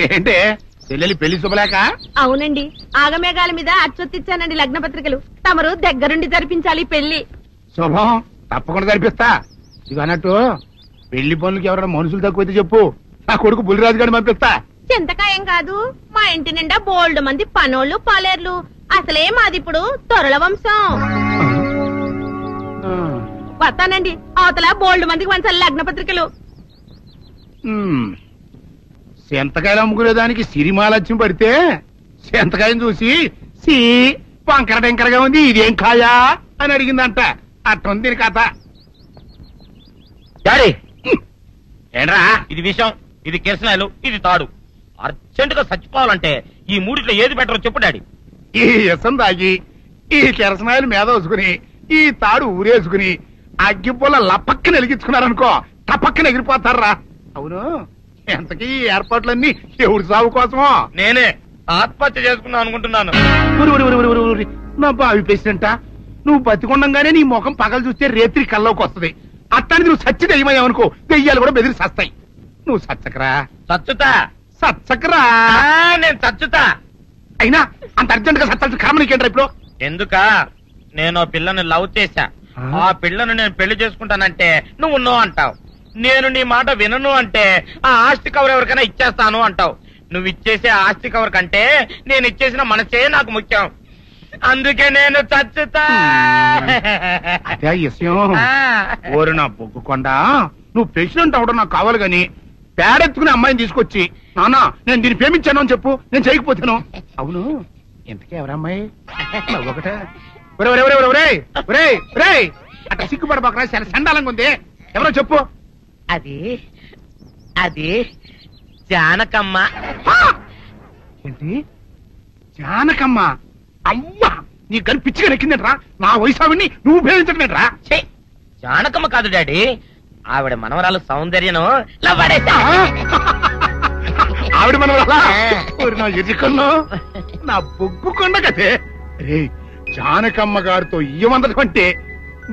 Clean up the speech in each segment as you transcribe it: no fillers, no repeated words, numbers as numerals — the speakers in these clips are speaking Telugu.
ఏంటే చెల్లెలి పెళ్లి శుభలేక? అవునండి, ఆగమేఘాల మీద అచ్చొత్తిచ్చానండి లగ్న పత్రికలు. తమరు దగ్గరుండి జరిపించాలి పెళ్లి. శుభం, తప్పకుండా జరిపిస్తా. ఇక అన్నట్టు పెళ్లి పనులకి ఎవరైనా మనుషులు తక్కువైతే చెప్పు, నా కొడుకు బుల్లిరాజు గారిని పంపిస్తా. చింతకాయం కాదు, మా ఇంటి నిండా బోల్డ్ మంది పనోళ్ళు పాలేర్లు. అసలే మాది ఇప్పుడు తొరల వంశం. వస్తానండి, అవతల బోల్డ్ మందికి వంచాలి లగ్న పత్రికలు. సెంతకాయలు అమ్ముకునేదానికి సిరిమాలత్యం పడితే సెంతకాయని చూసి సి వంకర టెంకరగా ఉంది, ఇదేం కాయా అని అడిగిందంట. అట్టుంది దీని కథ. ఏంట్రా ఇది విషం, ఇది కిరసనాయలు, ఇది తాడు. అర్జెంట్ గా చచ్చిపోవాలంటే ఈ మూడిట్లో ఏది బెటరో చెప్పు డాడీ. ఈ ఇసం తాగి ఈ కిరసనాయలు మీద వేసుకుని ఈ తాడు ఊరేసుకుని అగ్గిపూల లపక్కన వెలిగించుకున్నారనుకో, టపక్కన ఎగిరిపోతారా. అవును, ఎంతకీ ఈ ఏర్పాట్లన్నీ ఎవరి సాగు కోసమో? నేనే ఆత్మహత్య చేసుకున్నాను అనుకుంటున్నాను. నా బావి పేసినంట, నువ్వు బతికొండంగానే నీ ముఖం పగలు చూస్తే రేత్రి కల్లోకి వస్తుంది. అట్టానికి నువ్వు సచ్చి దెయ్యమయ్యావనుకో, దెయ్యాలు కూడా బెదిరి సస్తాయి. నువ్వు సచ్చకరా. చచ్చుతా సచ్చకరా. నేను చచ్చుతా. అయినా అంత అర్జెంట్ గా సత్తాల్సిన కారణం నీకేంట్రా ఇప్పుడు? ఎందుక నేను పిల్లని లవ్ చేశా. ఆ పిల్లను నేను పెళ్లి చేసుకుంటానంటే నువ్వు నో అంటావు. నేను నీ మాట వినను అంటే ఆ ఆస్తి కవర్ ఎవరికైనా ఇచ్చేస్తాను అంటావు. నువ్వు ఇచ్చేసే ఆస్తి కవర్ కంటే నేను ఇచ్చేసిన మనసే నాకు ముఖ్యం. అందుకే నేను చచ్చుతా. అదే విషయం. ఓరు నా బొగ్గుకొండ, నువ్వు ప్రెసిడెంట్ అవడం నాకు కావాలి గాని పేడెత్తుకునే అమ్మాయిని తీసుకొచ్చి నానా నేను దీన్ని ప్రేమించాను అని చెప్పు, నేను చేయకపోతాను. అవును, ఎంతకే ఎవరమ్మాయి? ఒకటే అట్లా సిగ్గుపడబాకరా, చాలా సండాలంగా ఉంది. ఎవరో చెప్పు. అది అది జానకమ్మ. ఏంటి జానకమ్మ? అమ్మా, నీ గని పిచ్చిగా నెక్కిందంటరా. నా వయసావిని నువ్వు ప్రేమించటమేట్రా? జానకమ్మ కాదు డాడీ, ఆవిడ మనవరాలు సౌందర్యను ఆవిడ మనవరాలా? నా ఎదుకున్నా నా బొగ్గుకొండ కదే. రే, జానకమ్మ గారితో ఇయ్యమందడం అంటే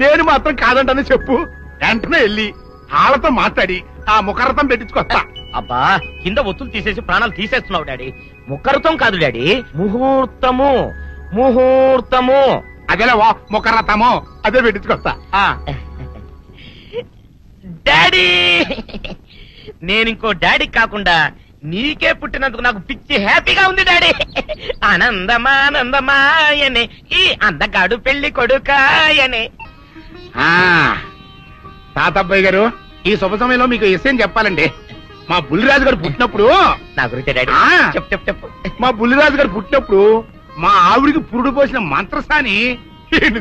నేను మాత్రం కాదంటని చెప్పు. వెంటనే వెళ్ళి వాళ్ళతో మాట్లాడి ఆ ముఖరథం పెట్టించుకొస్తా. అబ్బా, కింద ఒత్తులు తీసేసి ప్రాణాలు తీసేస్తున్నావు డాడీ. ముఖరథం కాదు డాడీ, ముహూర్తము. ముహూర్తము అదేలా ముఖరథము, అదే పెట్టించుకొస్తా. డాడీ, నేను ఇంకో డాడీ కాకుండా నీకే పుట్టినందుకు నాకు పిచ్చి హ్యాపీగా ఉంది డాడీ. ఆనందమానందమాయనే ఈ అందగాడు పెళ్లి కొడుకాయనే. తాతబ్బాయి గారు, ఈ శుభ సమయంలో మీకు విషయం చెప్పాలండి. మా బుల్లిరాజు గారు పుట్టినప్పుడు నా గురించి డాడీ చెప్పు చెప్పు. మా బుల్లిరాజు గారు పుట్టినప్పుడు మా ఆవిడికి పురుడు పోసిన మంత్రసాని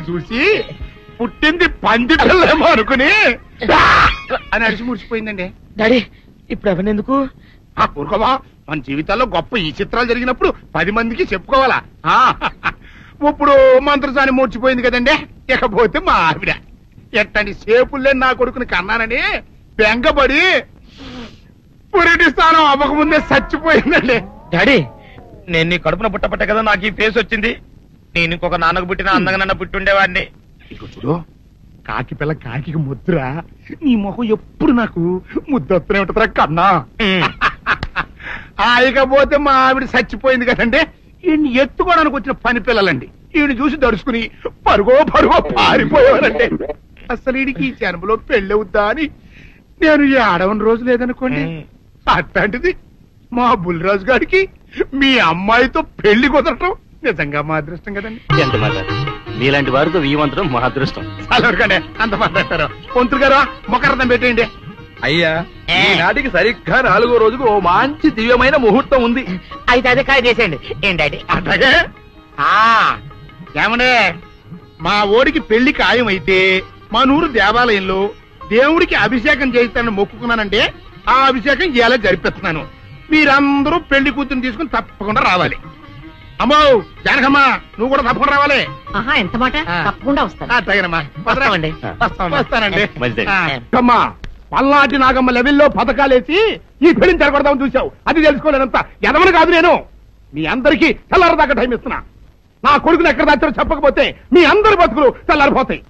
చూసి పుట్టింది పంది పిల్లేమో అనుకుని అని అడిచి ముడిచిపోయిందండి. డాడీ ఇప్పుడు అవన్నీ ఎందుకు? ఊరుకోవా, మన జీవితాల్లో గొప్ప ఈ చిత్రాలు జరిగినప్పుడు 10 మందికి చెప్పుకోవాలా. ఇప్పుడు మంత్రసాని మూర్చిపోయింది కదండి. ఇకపోతే మా ఆవిడ ఎట్టండి సేపుల్లే నా కొడుకుని కన్నానని బెంగపడి పురిటి స్థానం అవ్వకముందే చచ్చిపోయిందండి. డాడీ, నేను నీ కడుపున పుట్టపట్ట కదా నాకు ఈ ఫేస్ వచ్చింది. నేను ఇంకొక నాన్నకు పుట్టిన అందంగా నన్ను పుట్టుండేవాడిని. ఇక చూడు, కాకి పిల్ల కాకి ముద్దురా. నీ మొహం ఎప్పుడు నాకు ముద్దొత్తనే ఉంటుందిరా కన్నా. ఇకపోతే మా ఆవిడ చచ్చిపోయింది కదండి. ఈయన్ని ఎత్తుకోవడానికి వచ్చిన పని పిల్లలండి ఈయన చూసి దడుచుకుని పరుగో పారిపోయేవారండి. అసలు ఈడికి ఈ జన్మలో పెళ్ళవుద్దా అని నేను ఏడవని రోజు లేదనుకోండి. అట్లాంటిది మా బుల్లిరాజు గారికి మీ అమ్మాయితో పెళ్లి కుదరటం నిజంగా మా అదృష్టం కదండి. ఎంత మాట, మీలాంటి వారితో వీయమంతరం మా అదృష్టం. అలాగే అంత మాట్లాడతారు. పొంతులు గారు మొకరథం పెట్టేయండి. అయ్యా, ఈనాటికి సరిగ్గా 4వ రోజుకు ఓ మంచి దివ్యమైన ముహూర్తం ఉంది. అయితే అదే కాయ చేసేయండి. ఏంటండి అట్లాగే? ఏమనే, మా ఓడికి పెళ్లి ఖాయమైతే మా నూరు దేవాలయంలో దేవుడికి అభిషేకం చేయిస్తానని మొక్కుకున్నానంటే ఆ అభిషేకం ఇలా జరిపిస్తున్నాను. మీరందరూ పెళ్లి కూతురు తీసుకుని తప్పకుండా రావాలి. అమ్మో జానకమ్మా, నువ్వు కూడా తప్పకుండా రావాలి. ఎంత మాట, తప్పకుండా వస్తాను. అట్లాగేనమ్మా, వస్తానండి. అమ్మా, పల్నాటి నాగమ్మ లెవెల్లో పథకాలేసి ఈ పెళ్లిని జరగొడదామని చూసావు. అది తెలుసుకోలేనంత ఎదవని కాదు నేను. మీ అందరికీ తెల్లారదాకా టైం ఇస్తున్నా. నా కొడుకుని ఎక్కడ దాచారో చెప్పకపోతే మీ అందరి బతుకులు తెల్లారిపోతాయి.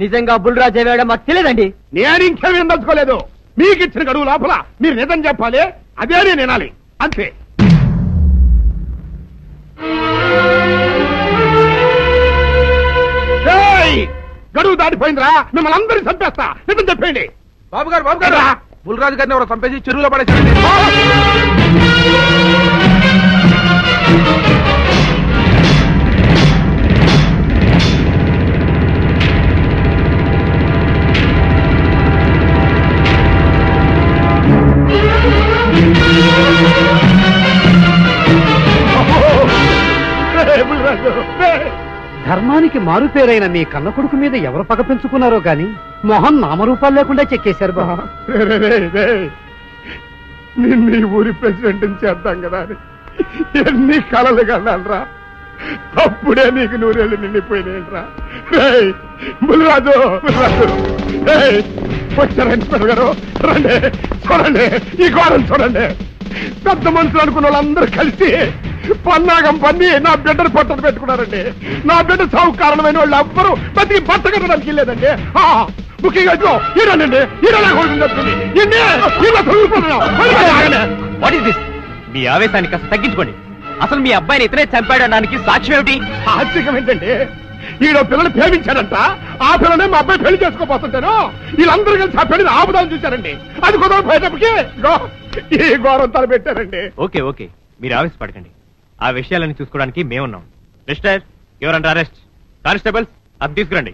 నిజంగా బుల్రాజు అయ్యాడో మాకు తెలియదండి. నేను ఇంకేమీ దలుచుకోలేదు. మీకు ఇచ్చిన గడువు లోపల మీరు నిజం చెప్పాలి, అదే నేను వినాలి, అంతే. గడువు దాటిపోయిందిరా, మిమ్మల్ని అందరినీ చంపేస్తా, నిజం చెప్పండి. బాబు గారు బుల్రాజు గారిని ఎవరో చంపేసి చెరువులో పడేసారండి. ధర్మానికి మారుపేరైన మీ కన్న కొడుకు మీద ఎవరు పగ పెంచుకున్నారో గాని మొహం నామరూపాలు లేకుండా చెక్కేశారు బా. నిన్ను ఈ ఊరి ప్రెసిడెంట్ చేద్దాం కదా అని ఎన్ని కలలు కన్నానరా, అప్పుడే నీకు నూరేళ్ళు నిండిపోయినాయంట్రా. బుల్రాజు వచ్చారండి గారు, రండి చూడండి, ఈ ఘోరం చూడండి. పెద్ద మనుషులు అనుకున్న వాళ్ళందరూ కలిసి పన్నాగం పన్ని నా బిడ్డను పొట్టను పెట్టుకున్నారండి. నా బిడ్డ సాగు కారణమైన వాళ్ళు ఎవ్వరూ బతికి బట్ట కట్టడానికి లేదండి. ముఖ్యంగా ఈరోనండి, మీ ఆవేశాన్ని కాస్త తగ్గించుకోండి. అసలు మీ అబ్బాయిని ఇతనే చంపాడడానికి సాక్ష్యం ఏమిటి? ఆశ్చర్యం ఏంటండి, ఈడో పిల్లలు ప్రేమించాడంట, ఆ పిల్లనే మా అబ్బాయి పెళ్లి చేసుకోబోతుంటాను. వీళ్ళందరూ కలిసి ఆ పెళ్లిని ఆపుదాన్ని చూశారండి. అది కుదరపోయేటప్పటికి ఈ ఘోరం తలపెట్టారండి. ఓకే ఓకే, మీరు ఆవేశపడకండి. ఆ విషయాలను చూసుకోవడానికి మేమున్నాం. Mister your under arrest. Constables అది తీసుకురండి.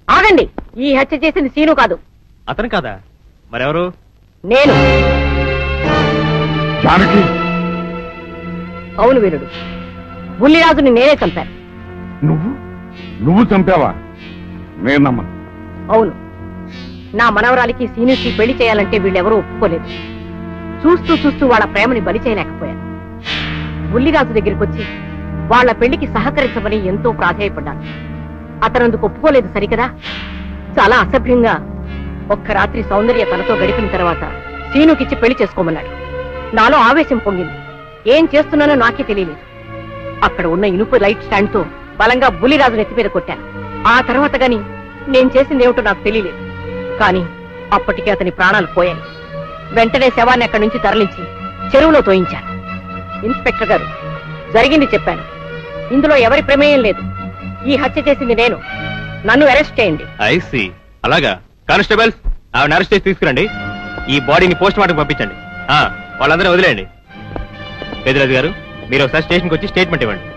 ఆగండి, ఈ హత్య చేసింది సీను కాదు. అతను కాదా? మరెవరు? నేను. జానకి? అవును వీరుడు, బుల్లిరాజుని నేనే చంపాను. నువ్వు చంపావా? నేను నమ్మను. అవును, నా మనవరాలికి సీనుకి పెళ్లి చేయాలంటే వీళ్ళెవరూ ఒప్పుకోలేదు. చూస్తూ చూస్తూ వాళ్ళ ప్రేమని బలి చేయలేకపోయాను. బుల్లిరాజు దగ్గరికి వచ్చి వాళ్ళ పెళ్లికి సహకరించమని ఎంతో ప్రాధాయపడ్డాను. అతనందుకు ఒప్పుకోలేదు సరికదా. చాలా అసభ్యంగా ఒక్క రాత్రి సౌందర్య తనతో గడిపిన తర్వాత సీనుకిచ్చి పెళ్లి చేసుకోమన్నాడు. నాలో ఆవేశం పొంగింది. ఏం చేస్తున్నానో నాకే తెలియలేదు. అక్కడ ఉన్న ఇనుపు లైట్ స్టాండ్ తో బలంగా బుల్లిరాజు నెత్తి మీద కొట్టాను. ఆ తర్వాత గాని నేను చేసిందేమిటో నాకు తెలియలేదు. కానీ అప్పటికే అతని ప్రాణాలు పోయాయి. వెంటనే శవాన్ని అక్కడి నుంచి తరలించి చెరువులో తోయించాను. ఇన్స్పెక్టర్ గారు, జరిగింది చెప్పాను. ఇందులో ఎవరి ప్రమేయం లేదు. ఈ హత్య చేసింది నేను. నన్ను అరెస్ట్ చేయండి. I see. అలాగా. కానిస్టేబుల్స్ ఆవిడ అరెస్ట్ చేసి తీసుకురండి. ఈ బాడీని పోస్ట్ మార్టం పంపించండి. వాళ్ళందరూ వదిలేయండి. పెద్దరాజు గారు, మీరు ఒకసారి స్టేషన్కి వచ్చి స్టేట్మెంట్ ఇవ్వండి.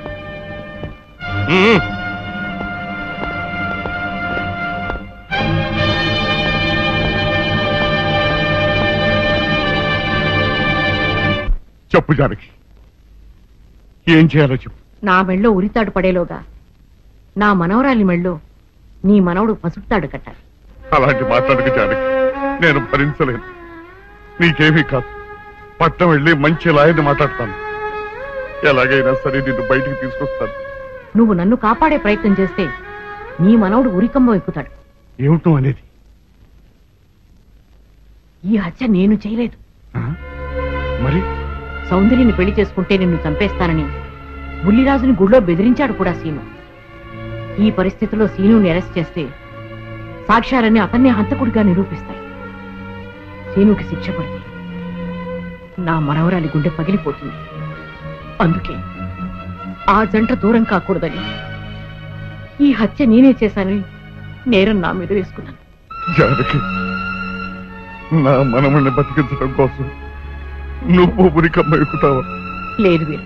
చెప్పు జానకి, ఏం చేయాలో చెప్పు. నా మెళ్ళో ఉరితాడు పడేలోగా నా మనవరాలి మెళ్ళో నీ మనవడు పసుపుతాడు కట్టాలి. అలాంటి మాట్లాడక జానకి, నేను భరించలేను. నీకేమీ కాదు, పట్నం వెళ్ళి మంచి లాయర్ని మాట్లాడతాను. ఎలాగైనా సరే నిన్ను బయటికి తీసుకొస్తాను. నువ్వు నన్ను కాపాడే ప్రయత్నం చేస్తే నీ మనవడు ఉరికంబం ఎక్కుతాడు. ఏమిటో అనేది? ఈ హత్య నేను చేయలేదు. మరి సౌందర్యని పెళ్లి చేసుకుంటే నిన్ను చంపేస్తానని బుల్లిరాజుని గుళ్ళో బెదిరించాడు కూడా సీను. ఈ పరిస్థితిలో సీనుని అరెస్ట్ చేస్తే సాక్ష్యాలన్నీ అతన్నే హంతకుడిగా నిరూపిస్తాయి. సీనుకి శిక్ష పడితే నా మనవరాలి గుండె పగిలిపోతుంది. అందుకే ఆ జంట దూరం కాకూడదని ఈ హత్య నేనే చేశానని నేరం నా మీద వేసుకున్నాను. జానకి, నా మనమని బతికించడం కోసం నువ్వు ఉరికమ్మ ఎక్కుతావా? లేదు వీరు,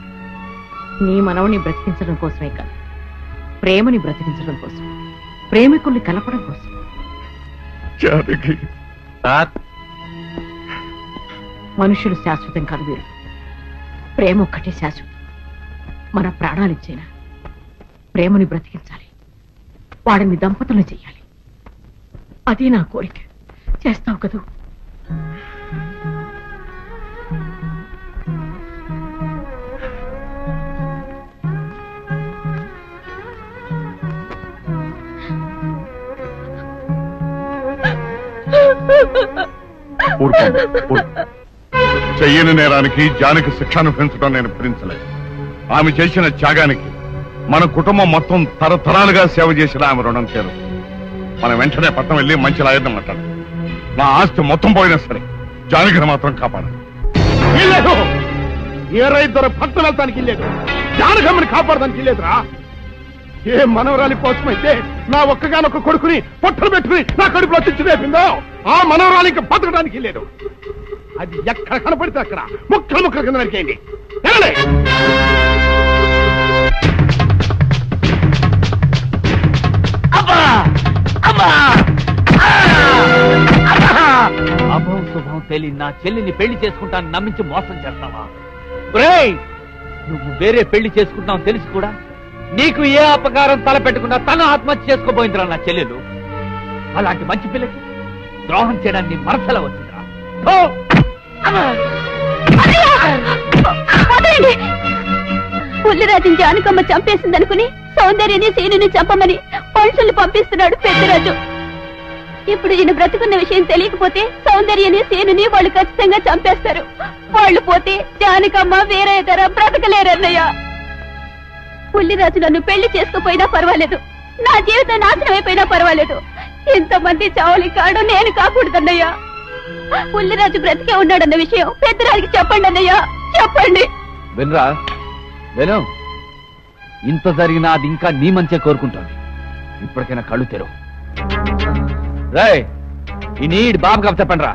నీ మనవని బ్రతికించడం కోసమే కాదు, ప్రేమని బ్రతికించడం కోసం, ప్రేమికుల్ని కలపడం కోసం. జానకి, మనుషులు శాశ్వతం కాదు వీరు, ప్రేమ ఒక్కటే శాశ్వతం. మన ప్రాణాలిచ్చైనా ప్రేమని బ్రతికించాలి, వాడిని దంపతులు చెయ్యాలి. అది నా కోరిక. చేస్తావు కదూ? చెయ్యని నేరానికి జానకి శిక్షను పెంచడం నేను భరించలేదు. ఆమె చేసిన త్యాగానికి మన కుటుంబం మొత్తం తరతరాలుగా సేవ చేసిన ఆమె రుణం చేరు. మనం వెంటనే పట్నం వెళ్ళి మంచి లాయర్ని మాట్లాడాలి. నా ఆస్తి మొత్తం పోయినా సరే జానకిని మాత్రం కాపాడు. లేదు, ఏ రైతు పట్టణ వెళ్తానికి లేదు, జానకమ్మని కాపాడడానికి లేదురా. ఏ మనవరాలి కోసమైతే నా ఒక్కగానొక్క కొడుకుని పొట్టలు పెట్టుకుని నా కడుపులో తెచ్చి రేపిందో ఆ మనవరాలి ఇంకా బతకడానికి లేదు. అది ఎక్కడ కనపడితే అక్కడ ముక్కలు ముక్కలు కింద నరికేయండి. అభం శుభం తెలియని నా చెల్లిని పెళ్లి చేసుకుంటాను నమ్మించి మోసం చేస్తావా? నువ్వు వేరే పెళ్లి చేసుకుంటావు తెలిసి కూడా నీకు ఏ అపకారం తలపెట్టకుండా తన ఆత్మహత్య చేసుకోబోయిందిరా నా చెల్లెలు. అలాంటి మంచి పిల్లకి ద్రోహం చేయడానికి మనసులో వచ్చిందిరా. పుల్లిరాజుని జానకమ్మ చంపేసిందనుకుని సౌందర్యని సీనుని చంపమని మనుషుల్ని పంపిస్తున్నాడు పెద్దరాజు. ఇప్పుడు ఈయన బ్రతుకున్న విషయం తెలియకపోతే సౌందర్యని సీనుని వాళ్ళు ఖచ్చితంగా చంపేస్తారు. వాళ్ళు పోతే జానకమ్మ వేరే ధర బ్రతకలేరన్నయ్య. పుల్లిరాజు నన్ను పెళ్లి చేసుకోపోయినా పర్వాలేదు, నా జీవితం నాశనం అయిపోయినా పర్వాలేదు, ఇంతమంది చావలి కాడు నేను కాకూడదన్నయ్యా. పుల్లిరాజు బ్రతికే ఉన్నాడన్న విషయం పెద్దరాజుకి చెప్పండి అన్నయ్యా, చెప్పండి. వినరా విను, ఇంత జరిగినా అది ఇంకా నీ మంచిగా కోరుకుంటాను. ఇప్పటికైనా కళ్ళు తెరవు. రాయ్ ఈ నీడ్ బాబు కప్ చెప్పండి రా.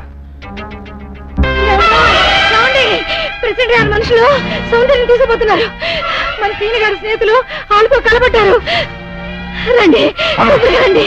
ప్రెసిడెంట్ గారి మనుషులు సౌందర్యం తీసుకుపోతున్నారు. మన సీని గారి స్నేహితులు వాళ్ళతో కలబడ్డారు. రండి రండి.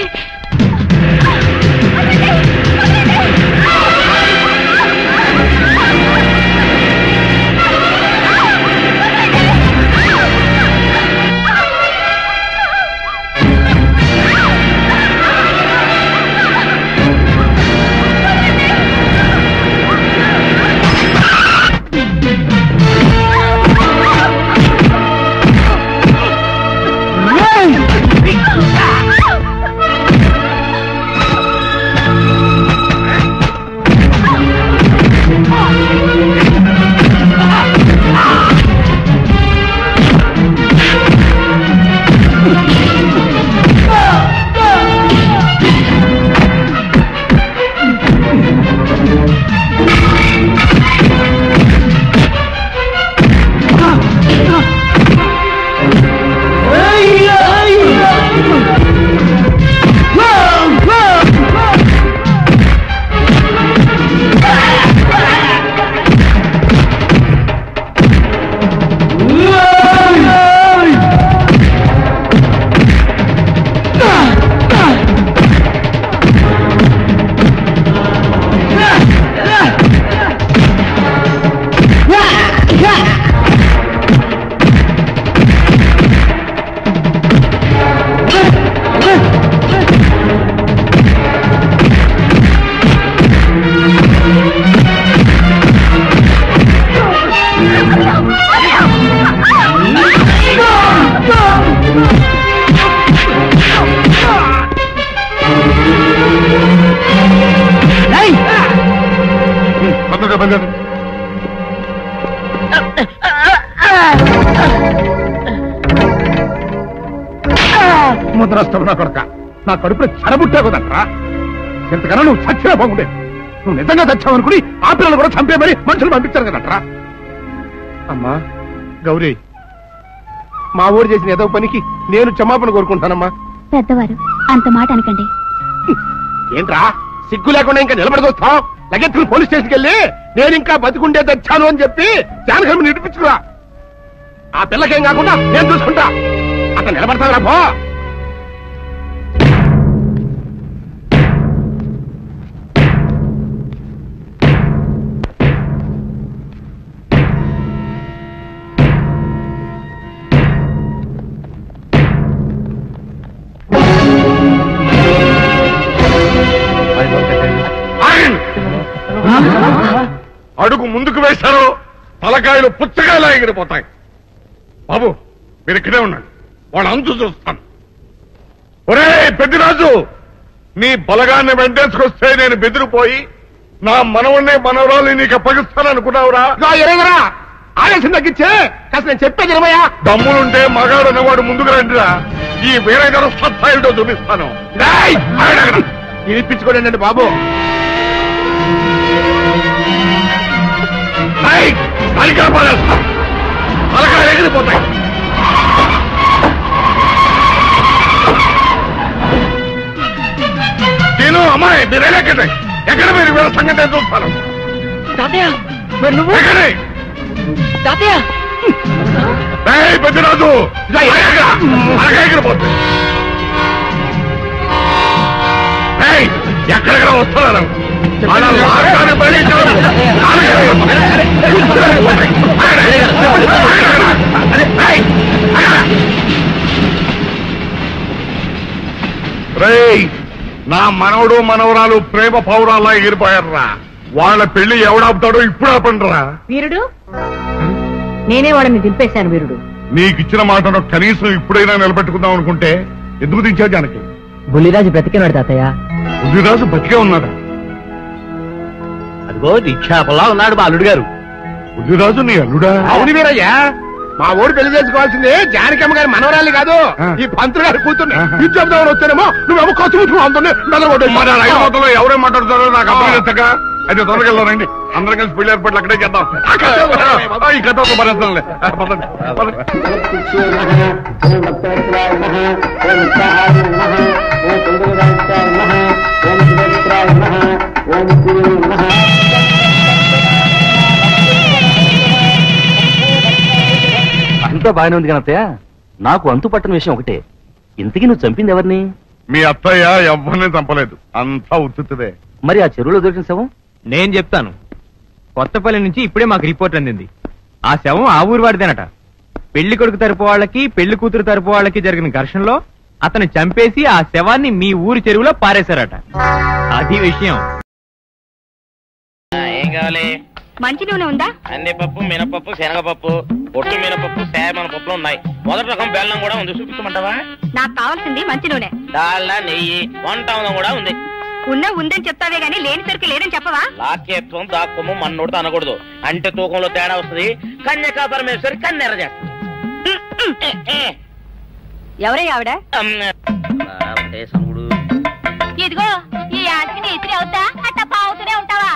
ముద్రస్తావు నా కొడక, నా కడుపులో చెడబుట్టే కదట్రా. ఇంతకన్నా నువ్వు చచ్చినా బాగుండేది. నువ్వు నిజంగా చచ్చావనుకుని ఆ పిల్లలు కూడా చంపేమని మనుషులు పంపించారు కదట్రా. అమ్మా గౌరీ, మా ఊరు చేసిన ఏదో పనికి నేను క్షమాపణ కోరుకుంటానమ్మా. పెద్దవారు అంత మాట అనకండి. ఏంట్రా సిగ్గు లేకుండా ఇంకా నిలబడదొస్తావు? లగెత్తుకుని పోలీస్ స్టేషన్కి వెళ్ళి నేను ఇంకా బతికుండే తెచ్చాను అని చెప్పి జానకమ్మ నిడిపించుకురా. ఆ పిల్లకేం కాకుండా నేను చూసుకుంటా. అతను నిలబడతారా పో. అడుగు ముందుకు వేశారు, తలకాయలు పుచ్చకాయలా ఎగిరిపోతాయి. బాబు మీరు ఇక్కడే ఉన్నాడు, వాళ్ళ అంతు చూస్తాను. ఒరే పెద్దిరాజు, నీ బలగాన్ని వెంటేసుకొస్తే నేను బెదిరిపోయి నా మనవన్నే మనవరాలు నీకు అప్పగిస్తాననుకున్నావురా? ఆవేశం తగ్గించే కాస్త నేను చెప్పేది ఇరవయా. దమ్ములుంటే మగాడు అన్నవాడు ముందుకు రండిరా. ఈ వేరే సత్తాయిటో చూపిస్తాను. ఇప్పించుకోండి బాబు. సరిగ్గా పడేస్తాం తలకాయలు ఎగిరిపోతాయి. నేను అమ్మాయి మీరు ఎక్కడే ఎక్కడ మీరు వీళ్ళ సంగతి చూస్తాను. ఎక్కడే పెద్దరాజు ఎగిరిపోతుంది. ఎక్కడెక్కడ వస్తున్నారు నా మనవడు మనవరాలు ప్రేమ పౌరాల్లా ఎగిరిపోయారా. వాళ్ళ పెళ్లి ఎవడాపుతాడో ఇప్పుడు ఆపండిరా. వీరుడు నేనే వాళ్ళని దింపేశాను. వీరుడు నీకిచ్చిన మాటను కనీసం ఇప్పుడైనా నిలబెట్టుకుందాం అనుకుంటే ఎందుకు దించావు జానకి? బుల్లిరాజు బ్రతికినాడు తాతయ్య. బుద్ధిరాజు బతికే ఉన్నాడా? అదిగో నిక్షేపంలా ఉన్నాడు మా అల్లుడు గారు. బుద్ధిరాజు నీ అల్లుడా? అవును వీరయ్యా, మా ఊరు పెళ్లి చేసుకోవాల్సింది జానకమ్మ గారి మనవరాలి కాదు, ఈ పంతులు గారి కూతుర్ని. ఇది చెప్దామని వస్తేనేమో నువ్వేమో ఖర్చు ముట్టుకుని అందరినీ మొదలు ఎవరేం మాట్లాడుతారో నాకు అర్థం. అయితే తొందరకెళ్ళారండి, అందరం కలిసి పెళ్లి ఏర్పాట్లు అక్కడే చేద్దాం. ఈ కథ భరేస్తాంలే. అంతా బాగానే ఉంది కానీ అత్తయ్య, నాకు అంతు పట్టని విషయం ఒకటే. ఇంతకీ నువ్వు చంపింది ఎవరిని? మీ అత్తయ్య ఎవరిని చంపలేదు, అంతా ఉత్తుదే. మరి ఆ చెరువులో దొరికిన శవం? నేను చెప్తాను. కొత్తపల్లి నుంచి ఇప్పుడే మాకు రిపోర్ట్ అందింది. ఆ శవం ఆ ఊరు వాడిదేనట. పెళ్లి కొడుకు తరపు వాళ్ళకి పెళ్లి కూతురు తరపు వాళ్ళకి జరిగిన ఘర్షణలో అతను చంపేసి ఆ శవాన్ని మీ ఊరి చెరువులో పారేశారట. అది విషయం. ఏం కావాలి? మంచి నూనె ఉందా? కందిపప్పు, మినపప్పు, శనగపప్పు, పొట్టు మినపప్పు, సేమన పప్పులు ఉన్నాయి. మొదటి రకం బెల్లం కూడా ఉంది, చూపించమంటావా? నాకు కావాల్సింది మంచి నూనె. డాల్డా, నెయ్యి, వంటంలో కూడా ఉంది. ఉందని చెప్తావే గానీ లేని సరికి లేదని చెప్పవా? లాక్యత్వం దాక్కుము మన్నోడితో అనకూడదు, అంటే తూకంలో తేడా వస్తుంది. కన్యకా పరమేశ్వరి కన్నెర చేస్తుంది. ఎవరే ఆవిడ? సముడు ఇదిగో ఈ ఆటకి నీ ఇస్త్రీ అవుతా అట్ట పావుతూనే ఉంటావా?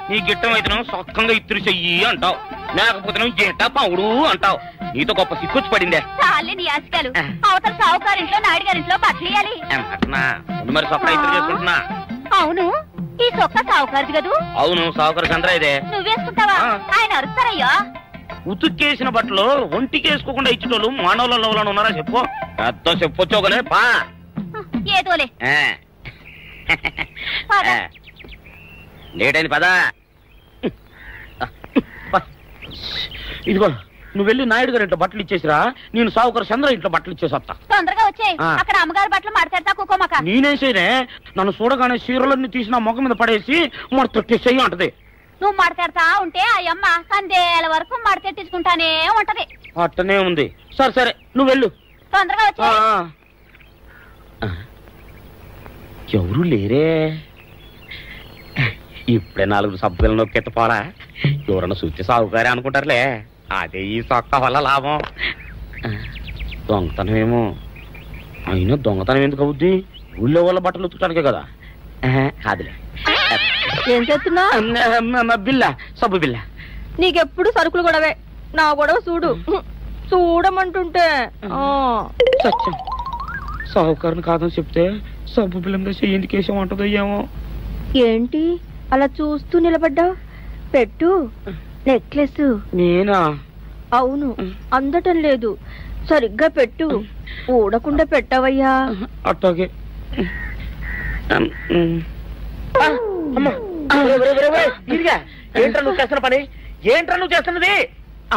నీ గిట్టం అయితే సొక్కంగా ఇత్తురు చెయ్యి అంటావు, లేకపోతే గిట్ట పౌడు అంటావు. నీతో గొప్ప సిక్కుచ్చి పడిందే. చాలే నీ ఆశకాలు. అవతల సావుకారింట్లో నాయుడు గారింట్లో బట్టలేయాలి. మరి సొక్క ఇత్తురు చేసుకుంటున్నా. అవును, ఈ సొక్క సావుకారిది కదూ? అవును, సావుకారు చంద్ర ఇదే. నువ్వేసుకుంటావా? ఆయన అరుస్తారయ్యా. ఉతుక్కేసిన బట్టలు ఒంటికేసుకోకుండా ఇచ్చేటోళ్ళు మానవులలో ఉన్నారా చెప్పు? పెద్ద చెప్పొచ్చోగనే పా. ఏదోలే లేటైంది పదా. ఇదిగో నువ్వు వెళ్ళి నాయుడు గారి ఇంట్లో బట్టలు ఇచ్చేసిరా, నేను సావుకారు చంద్ర ఇంట్లో బట్టలు ఇచ్చేసి వస్తా. తొందరగా వచ్చాయి. అక్కడ అమ్మగారి బట్టలు మాడతాడతా కుకోమక. నేనేసేనే నన్ను చూడగానే చీరలన్నీ తీసిన మొక్క మీద పడేసి మడతెట్టేసేయి అంటది. నువ్వు మాడతాడతా ఉంటే ఆ అమ్మ సందేల వరకు మడతెట్టించుకుంటానే ఉంటది. అట్టనే ఉంది. సరే సరే నువ్వు వెళ్ళు. తొందరగా వచ్చా. ఎవరు లేరే. ఇప్పుడే 4 సబ్బులు నొక్కెత్తపోరా. ఎవరన్నా చూస్తే సాగుకారే అనుకుంటారులే. అదే ఈ సొక్క వల్ల లాభం. దొంగతనమేమో. అయినా దొంగతనం ఎందుకు అవుద్ది? ఊళ్ళో వాళ్ళ బట్టలు ఉతుకడానికే కదా. అదిలే. ఏం చేస్తున్నా? బిల్ల, సబ్బు బిల్ల. నీకెప్పుడు సరుకులు గొడవే. నా గొడవ చూడు. చూడమంటుంటే సత్యం, సాహుకారుని కాదని చెప్తే సబ్బు బిల్లంగా చెయ్యిందుకేసం అంటదో ఏమో. ఏంటి అలా చూస్తూ నిలబడ్డావు? పెట్టు. నెక్లెస్. నేనా? అవును, అందటం లేదు. సరిగ్గా పెట్టు. ఊడకుండా పెట్టవయ్యా. అట్టాగే. ఏంట్రా నువ్వు చేస్తున్న పని? ఏంట్రా నువ్వు చేస్తున్నది?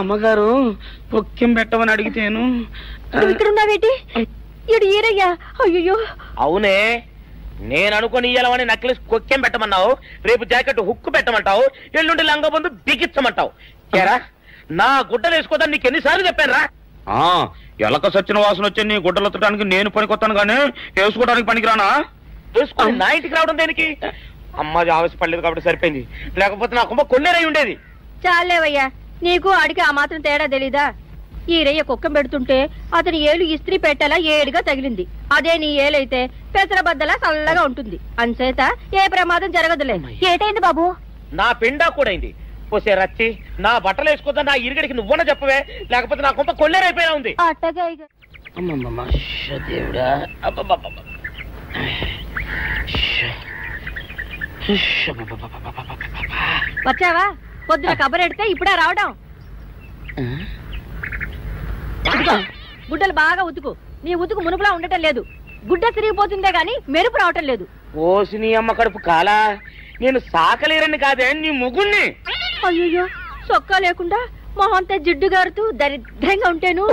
అమ్మగారు పొక్కెం పెట్టమని అడిగితేను. ఇక్కడ ఉన్నావేటి? ఇడు ఈరయ్యా. అయ్యో. అవునే, నేను అనుకుని ఇయ్యాలని నెక్లెస్ కొక్కెం పెట్టమన్నావు, రేపు జాకెట్ హుక్కు పెట్టమంటావు, ఎల్లుండి లంగబందు బిగించమంటావు. ఏరా నా గుడ్డలు వేసుకోదని నీకు ఎన్నిసార్లు చెప్పాను రా? ఎలక సచ్చిన వాసన వచ్చి నీ గుడ్డలు ఎత్తడానికి నేను పనికొత్తాను కానీ వేసుకోవడానికి పనికిరానా? వేసుకుని నా ఇంటికి రావడం దేనికి? అమ్మాది ఆవేశపడలేదు కాబట్టి సరిపోయింది, లేకపోతే నా కుమ్మ కొన్నేరై ఉండేది. చాలేవయ్యా, నీకు ఆడికి ఆ మాత్రం తేడా తెలీదా? ఈరయ్య కుక్కం పెడుతుంటే అతని ఏలు ఇస్త్రీ పెట్టేలా ఏడుగా తగిలింది. అదే నీ ఏలైతే పెసరబద్దలా చల్లగా ఉంటుంది. అంచేత ఏ ప్రమాదం జరగదులే. ఏటైంది బాబు? నా పిండా కూడా అయింది. పోసే రచ్చి నా బట్టలు వేసుకోద్దా నా ఇరుగడికి నువ్వున చెప్పవే, లేకపోతే నా కొంత కొల్లేరైపోయినా ఉంది. అట్టగా దేవుడా, వచ్చావా? పొద్దున కబరెడితే ఇప్పుడే రావడం. గుడ్డలు బాగా ఉతుకు. నీ ఉతుకు మునుపులా ఉండటం లేదు. గుడ్డ తిరిగిపోతుందే గాని మెరుపు రావటం లేదు. ఓసి నీ అమ్మ కడుపు కాలా, నేను సాకలేరని కాదే నీ ముగుణ్ణి. అయ్యో, సొక్కా లేకుండా మొహంతా జిడ్డు గారుతూ దరిద్రంగా ఉంటేను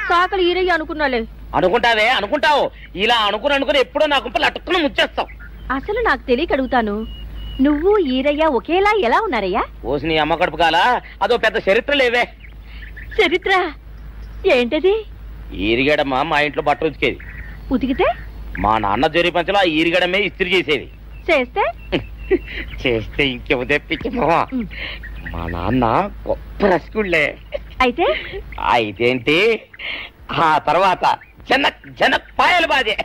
సాకలు ఈరయ్య అనుకున్నాలే. అనుకుంటావే, అనుకుంటావు. ఇలా అనుకుని ఎప్పుడో నా గుంపలు అటుక్కున ముచ్చేస్తావు. అసలు నాకు తెలియక అడుగుతాను, నువ్వు ఈరయ్య ఒకేలా ఎలా ఉన్నారయ్యా? ఓసి నీ అమ్మ కడుపు కాలా, అదో పెద్ద చరిత్ర లేవే. చరిత్ర ఏంటది? ఈరిగడమ్మ మా ఇంట్లో బట్టలు ఉతికేది. ఉతికితే మా నాన్న జరి పంచలో ఆ ఈరిగడమే ఇస్త్రీ చేసేది. చేస్తే చేస్తే ఇంకేమో తెప్పించి మా నాన్న గొప్ప రసికుళ్ళే. అయితే అయితేంటి, ఆ తర్వాత జనక్ పాయలు బాధే.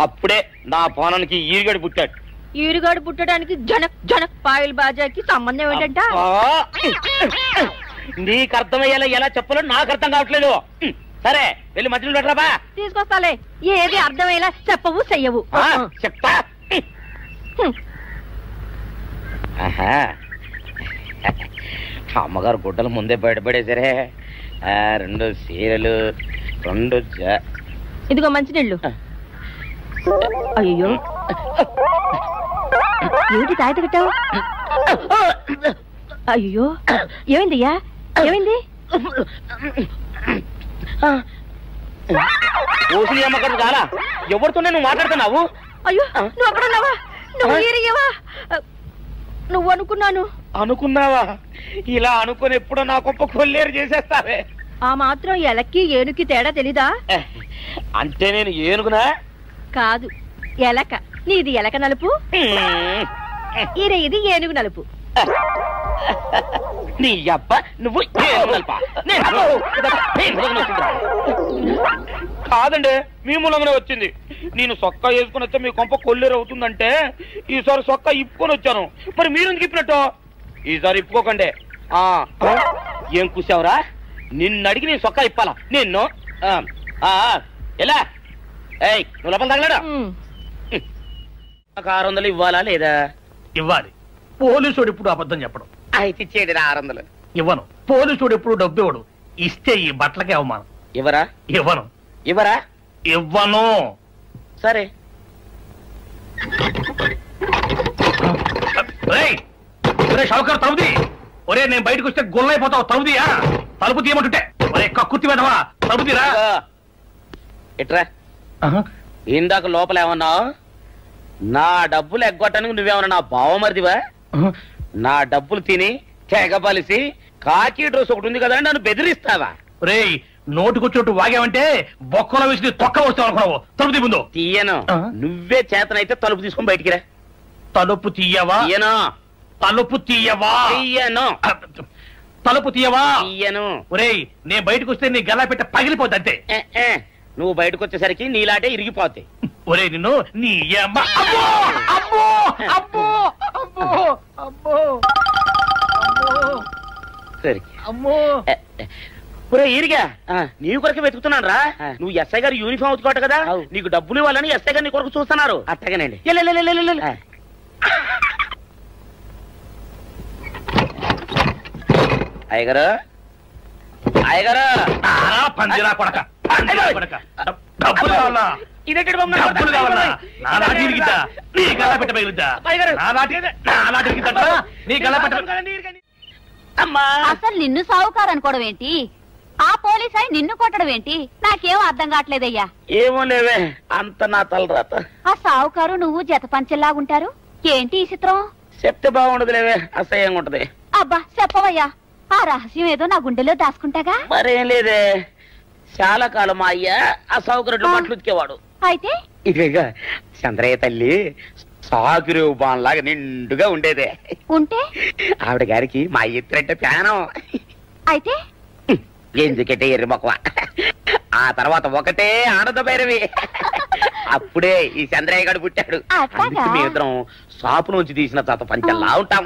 అప్పుడే నా పోనానికి ఈరుగడి పుట్టాడు. ఈరుగాడు పుట్టడానికి జనక్ పాయల్ బాజాకి సంబంధం ఏంటంట? నీకు అర్థమయ్యేలా ఎలా చెప్పాలో నాకు అర్థం కావట్లేదు. సరే వెళ్ళి మధ్యలో పెట్టరాబా. తీసుకొస్తాలే. ఏది అర్థమయ్యేలా చెప్పవు చెయ్యవు. చెప్తా. అమ్మగారు గుడ్డలు ముందే బయటపడేసరే. 2 చీరలు, 2 ఇదిగో మంచినీళ్ళు. అయ్యో, ఏమిటి తాయిత కట్టావు? అయ్యో, ఏమైందయ్యా? ఏమైంది? ఓసిని అమ్మగారు కాలా, ఎవరితోనే నువ్వు మాట్లాడుతున్నావు? అయ్యో, నువ్వు అక్కడున్నావా? నువ్వు ఏరియవా? నువ్వు అనుకున్నావా? ఇలా అనుకుని ఎప్పుడో నా గొప్ప కొల్లేరు చేసేస్తావే. ఆ మాత్రం ఎలక్కి ఏనుకి తేడా తెలీదా? అంటే నేను ఏనుగునా? కాదు, ఎలక. నీది ఎలక నలుపు, ఇది ఏనుగు నలుపు. నీ అబ్బ నువ్వు కాదండి, మీ మూలంగానే వచ్చింది. నేను సొక్కా వేసుకుని వస్తే మీ కొంప కొల్లేరు అవుతుందంటే ఈసారి సొక్కా ఇప్పుకొని వచ్చాను. మరి మీరు ఎందుకు ఇప్పినట్టు? ఈసారి ఇప్పుకోకండి. ఏం కూసావురా? నిన్ను అడిగి నేను సొక్కా ఇప్పాలా? నిన్ను ఎలా? ఏయ్, నువ్వు లోపల తగలడా? నాకు 600 ఇవ్వాలా లేదా? ఇవ్వాలి. పోలీసుడు ఇప్పుడు అబద్ధం చెప్పడం. అయితే ఇచ్చేయండి 600. ఇవ్వను. పోలీసుడు ఎప్పుడు డబ్బు ఇవ్వడు. ఇస్తే ఈ బట్టలకే అవమానం. ఇవ్వరా? ఇవ్వను. సరే. షౌకర్ తలుపుది. ఒరే, నేను బయటకు వస్తే గొల్లైపోతావు. తలుపుదియా? తలుపు తీయమంటుంటే ఒరే కక్కుర్తి వెదవా, తలుపు తీరా. ఎట్రా, ఇందాక లోపల ఏమన్నావు? నా డబ్బులు ఎగ్గొట్టడానికి నువ్వేమన్నా నా బావమరిదివా? నా డబ్బులు తిని తెగబలిసి కాకి డ్రెస్ ఒకటి ఉంది కదా అని నన్ను బెదిరిస్తావా? రేయ్, నోటుకొచ్చేట్టు వాగావంటే బొక్కలో వేసి తొక్క వస్తావు అనుకున్నావు. తలుపు తీ ముందు. తీయను. నువ్వే చేతనైతే తలుపు తీసుకొని బయటికి రా. తలుపు తీయవా? తీయను. తలుపు తీయవా? తీయను. తలుపు తీయవా? తీయను. ఒరేయ్, నేను బయటకు వస్తే నీ గల్లా పెట్ట పగిలిపోద్ది అంతే. నువ్వు బయటకు వచ్చేసరికి నీలాటే ఇరిగిపోతాయి. ఒరే, నిన్ను నీ అమ్మ. అబ్బో అబ్బో అబ్బో అబ్బో అబ్బో అమ్మో. ఒరే ఇరిగా, నీ కొరకే వెతుకుతున్నాను రా. నువ్వు ఎస్ఐ గారు యూనిఫామ్ అవుతుకోట కదా, నీకు డబ్బులు ఇవ్వాలని ఎస్ఐ గారు నీ కొరకు చూస్తున్నారు. అట్టగానండి. అయ్యగారు, అయ్యగారు, పందిరా కొడక, డబ్బులు కావాలా? డబ్బులు కావాలా? నా నాటి ఇరిగిద్దా? నీ గల్లా పెట్ట పగిలిద్దా? నా నాటి ఇరిగిద్దా? నీ గల్లా పెట్ట. అసలు నిన్ను సావుకారు అనుకోవడం ఏంటి? ఆ పోలీస్ అయి నిన్ను కొట్టడం ఏంటి? నాకేం అర్థం కావట్లేదయ్యా. ఏమో లేవే, అంత నా తలరాత. ఆ సావుకారు నువ్వు జత పంచెల్లాగుంటారు ఏంటి ఈ చిత్రం? చెప్తే బాగుండదు లేవే, అసహ్యంగా ఉంటది. అబ్బా చెప్పవయ్యా, ఆ రహస్యం ఏదో నా గుండెలో దాచుకుంటాగా. మరేం లేదే, చాలా కాలం మా అయ్య ఆ సౌకర్యం బట్టలు ఉతికేవాడు. అయితే ఇక చంద్రయ్య తల్లి సాగురేవు బాన్లాగా నిండుగా ఉండేదే. ఉంటే ఆవిడ గారికి మా ఎత్తురంటే ప్రాణం. అయితే ఎందుకంటే ఎర్రి మొక్కవ. ఆ తర్వాత ఒకటే ఆనంద భైరవి. అప్పుడే ఈ చంద్రయ్య గారు పుట్టాడు. మేమిద్దరం షాపు నుంచి తీసిన తాత పంచల్లా ఉంటాం.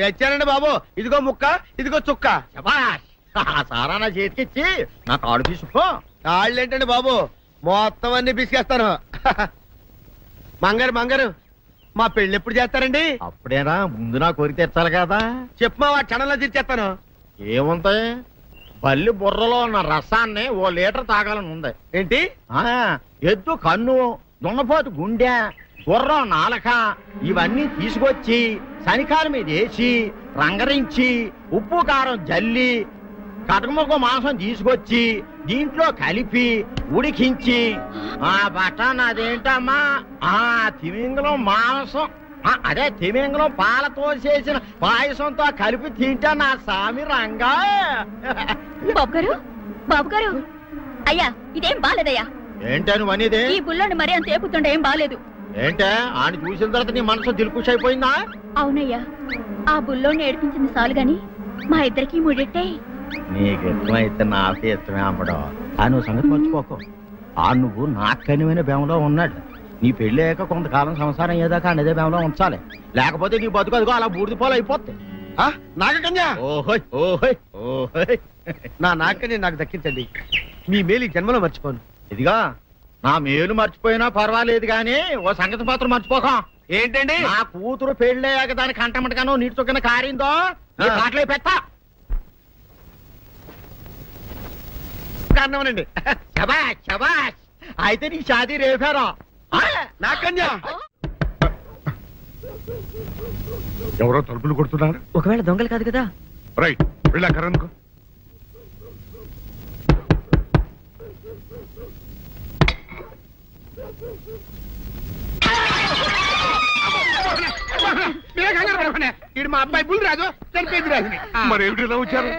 తెచ్చానండి బాబు. ఇదిగో ముక్క, ఇదిగో చుక్క. సారా నా చేతికిచ్చి నా కాడు తీసుకో. కాళ్ళేంటండి బాబు, మొత్తం అన్ని బిసికేస్తాను. మంగారు మంగారు, మా పెళ్ళి ఎప్పుడు చేస్తారండి? అప్పుడేనా, ముందు నా కోరిక తెచ్చాలి కదా. చెప్పు మా క్షణంలో తీర్చేస్తాను. ఏముంటాయి, బల్లి బుర్రలో ఉన్న రసాన్ని 1 లీటర్ తాగాలని ఉంది. ఏంటి? ఎద్దు కన్ను, దున్నపోతు గుండె, గుర్రం నాలక ఇవన్నీ తీసుకొచ్చి శనికాల మీద వేసి రంగరించి ఉప్పు కారం జల్లి కటకముక్క మాంసం తీసుకొచ్చి దీంట్లో కలిపి ఉడికించి బటన్ అదేంటమ్మా తిమింగలం మాంసం, అదే తిమింగలం పాలతో చేసిన పాయసంతో కలిపి తింటా నా సామి రంగా. బాబు గారు, అయ్యా ఇదేం బాలేదయ్యా. ఏంటని వనిదే? ఈ బుల్లోని మరీ అంత ఏపుతుండే ఏం బాలేదు. ఏంటే ఆయన చూసిన తర్వాత నీ మనసు దిల్కుష్ అయిపోయిందా? అవునయ్యా, ఆ బుల్లోని ఏడిపించింది చాలు గాని మా ఇద్దరికి ముడిట్టే. నీకు ఇష్టమైతే నాకే ఇష్టమే అమ్మడం. ఆ నువ్వు సంగతి మర్చిపోకు. ఆ నువ్వు నాకు కనివైన బేమలో ఉన్నాడు. నీ పెళ్లి అయ్యాక కొంతకాలం సంసారం ఏదాకా అనేదే బేమలో ఉంచాలి, లేకపోతే నీ బతుకు అదిగో అలా బూడిదిపోలు అయిపోతుంది. నాగకన్యా, ఓహోయ్ ఓహోయ్ ఓహోయ్, నా నాగకన్య నాకు దక్కించండి. మీ మేలు ఈ జన్మలో మర్చిపోను. ఇదిగా నా మేలు మర్చిపోయినా పర్వాలేదు గాని ఓ సంగతి మాత్రం మర్చిపోకం. ఏంటండి? నా కూతురు పెళ్ళయ్యాక దాని కంటమటగానో నీటి చొక్కన కారిందో కాట్లే పెట్టా కారణమనండి. శబాష్ శబాష్, అయితే నీ షాదీ రేపారా? నాగకన్యా, ఎవరో తలుపులు కొడుతున్నారు. ఒకవేళ దొంగలు కాదు కదా. రైట్, వెళ్ళాకరనుకో. ఇడు మా అబ్బాయి బుల్ రాజు, చనిపోయింది రాజుని. మరి ఏమిటి ఇలా వచ్చారు?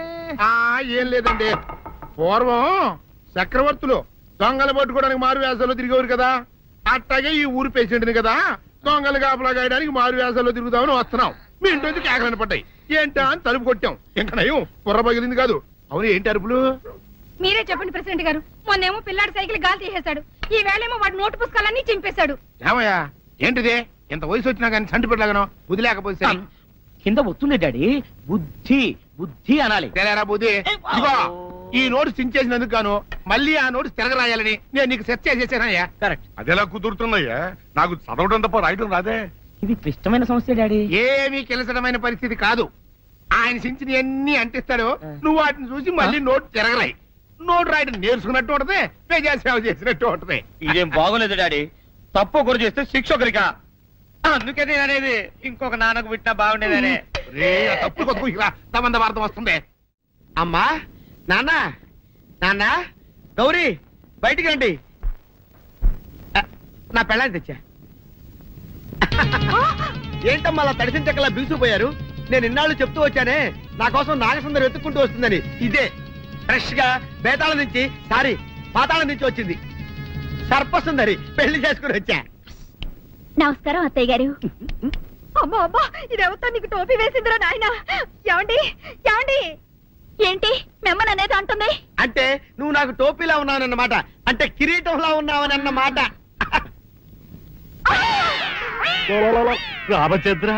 ఏం లేదండి, పూర్వం చక్రవర్తులు దొంగలు పట్టుకోవడానికి మారు వేసాల్లో తిరిగేవారు కదా, అట్టాగే ఈ ఊరు పేషెంట్ని కదా దొంగలు కాపలా గాయడానికి మారు వేసాల్లో తిరుగుదామని వస్తున్నాం. మీ ఇంటి కేకలని పడ్డాయి. ఏంటా అని తలుపు కొట్టాం. ఇంకా నయం బుర్ర పగిలింది కాదు. అవును, ఏంటి అరుపులు? మీరే చెప్పండి ప్రెసిడెంట్ గారు. మొన్నేమో పిల్లాడి సైకిల్ గాలి తీసేశాడు, ఈ వేళేమో వాడి నోటు పుస్తకాలన్నీ చింపేశాడు. ఏమయ్యా, ఏంటిది? ఇంత వయసు వచ్చినా కానీ సంటి పెట్టలాగను బుద్ధి లేకపోతే కింద వస్తుండే డాడీ, బుద్ధి బుద్ధి అనాలి. తెలేరా బుద్ధి. ఇదిగో, ఈ నోట్స్ చించేసినందుకు గాను మళ్ళీ ఆ నోట్స్ తిరగరాయాలని నేను నీకు సెట్ చేసేసానయ్యా. కరెక్ట్. అదెలా కుదురుతున్నాయ్యా? నాకు చదవడం తప్ప రాయటం రాదే. ఇది క్లిష్టమైన సమస్య డాడీ. ఏమీ కిలసడమైన పరిస్థితి కాదు. ఆయన చించిన అన్ని అంటిస్తాడు, నువ్వు వాటిని చూసి మళ్ళీ నోట్ తిరగరాయి. నోట్ రాయడం నేర్చుకున్నట్టు ఉంటది, ప్రజా సేవ చేసినట్టు ఉంటది. ఇదేం బాగోలేదు డాడీ. తప్పు ఒకరు చేస్తే శిక్ష ఒకరికా? అందుకని అనేది ఇంకొక నాన్నకు పుట్టినా బాగుండేదనే. తప్పు కొద్దు తమంద వార్తం వస్తుంది. అమ్మా, నాన్న, నాన్న, గౌరీ బయటికి రండి. నా పెళ్ళాన్ని తెచ్చా. ఏంటమ్మా అలా తడిసిన చెక్కలా బిగుసిపోయారు? నేను ఇన్నాళ్ళు చెప్తూ వచ్చానే నా కోసం నాగసుందరం వెతుక్కుంటూ వస్తుందని. ఇదే ఫ్రెష్ గా బేతాళం నుంచి పాతాళం నుంచి వచ్చింది సర్పసుందరి. పెళ్లి చేసుకుని వచ్చా. నమస్కారం అత్తయ్య గారు. అమ్మా అమ్మా, ఇదేవతో నీకు టోపీ వేసిందిరా నాయన. ఏమండి ఏమండి? ఏంటి మిమ్మల్ని అనేది అంటుంది? అంటే నువ్వు నాకు టోపీలా ఉన్నావన్నమాట, అంటే కిరీటంలా ఉన్నావనన్నమాట. రామచంద్ర,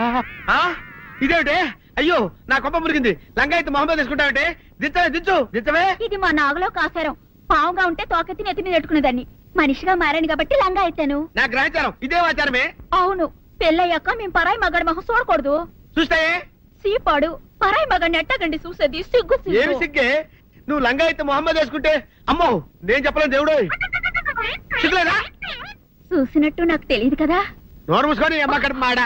ఇదేమిటే? అయ్యో, నా కొప్ప మురిగింది. లంగా అయితే మొహమ్మద్ తీసుకుంటావంటే? దించవే. ఇది మా నాగులో కాసారం. పావుగా ఉంటే తోకెత్తి నెత్తి మీద పెట్టుకునేదాన్ని. మనిషిగా మారాను కాబట్టి లంగా అయితాను. నా గ్రహచారం ఇదే ఆచారమే. అవును, పెళ్ళయ్యాక మేము పరాయి మగాడి మొహం చూడకూడదు. చూస్తాయే సీపాడు పరాయి మగాడిని ఎట్టగండి చూసేది. సిగ్గు ఏమి సిగ్గే? నువ్వు లంగా అయితే మొహమ్మద్ వేసుకుంటే అమ్మో నేను చెప్పలేను దేవుడు. సిగ్గులేదా? చూసినట్టు నాకు తెలియదు కదా. నోరు మూసుకొని అమ్మకడ మాడ.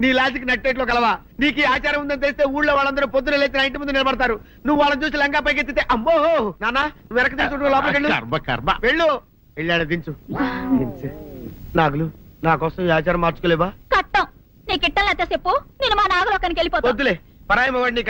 నీ లాజిక్ నట్టేట్లో కలవా? నీకు ఈ ఆచారం ఉందని తెలిస్తే ఊళ్ళో వాళ్ళందరూ పొద్దున లేచి ఇంటి ముందు నిలబడతారు. నువ్వు వాళ్ళని చూసి లంగా పైకి ఎత్తితే అమ్మో నాన్న నువ్వు వెనక తీసుకుంటూ లోపలికి వెళ్ళు. వెళ్ళాడు దించు. నాగులు, నా కోసం ఈ ఆచారం మార్చుకోలేవా? కట్టం నీకు ఇట్టలేతే చెప్పు, నేను మా నాగలోకానికి వెళ్ళిపోతా. వద్దులే, పరాయి వాడిని